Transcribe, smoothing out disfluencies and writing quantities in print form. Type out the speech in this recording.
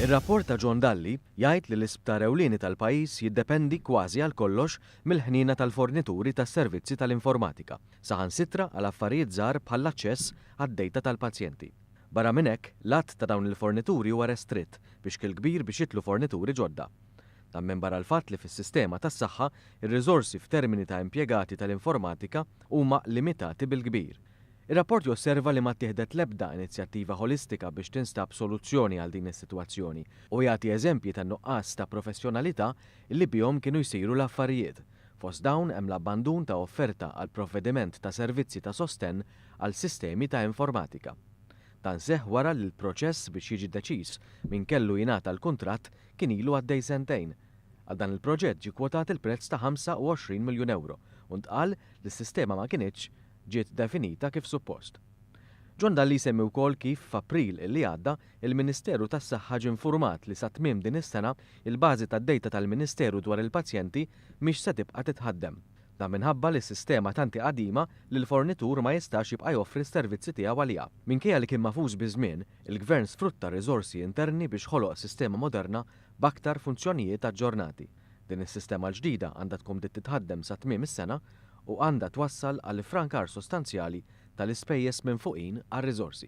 Ir-rapport ta' John Dalli jgħid li l-isptar ewlieni tal-pajjiż jiddependi kważi għal kollox mill-ħniena tal-fornituri tas-servizzi tal-informatika, saħansitra għal affarijiet żgħar bħall-aċċess għad-dejta tal-pazjenti. Barra minn hekk, l-att ta' dawn il-fornituri huwa restritt biex kil-kbir biex jitlu fornituri ġodda. Tammen barra l-fatt li fis-sistema tas-saħħa ir-riżorsi f'termini ta' impjegati tal-informatika huma limitati bil-kbir. Ir-rapport josserva li ma ttieħdet l-ebda inizjattiva holistika biex tinstab soluzzjoni għal din is-sitwazzjoni u jagħti eżempji ta' nuqqas ta' professjonalità li bihom kienu jsiru l-affarijiet. Fost dawn hemm l-abbandun ta' offerta għal provvediment ta' servizzi ta' sostenn għal sistemi ta' informatika. Dan seħħ wara li l-proċess biex jiġi deċiż min kellu jingħata l-kuntratt kien ilu għaddej sentejn. Għal dan il-proġett ġie kwotat il-prezz ta' 25 miljun euro u ntqal li s-sistema ma kinitx ġiet definita kif suppost. John Dalli semmi wkoll kif f'April illi għadda il-Ministeru tas-Saħħa ġie infurmat li sa tmiem din is-sena il-bażi tad-dejta tal-Ministeru dwar il-pazjenti mhix se tibqa' titħaddem. Dan minħabba li s-sistema tanti qadima li l-fornitur ma jistax jibqa' joffri s-servizzi tiegħu għaliha. Minkejja li kien mafuż biż-żmien, il-Gvern sfrutta riżorsi interni biex ħoloq sistema moderna b'aktar funzjonijiet aġġornati. Din is-sistema l-ġdida għandha tkun titħaddem sa tmiem is-sena u għandha twassal għal frankar sostanzjali tal-ispejjeż minfuqin għar-riżorsi.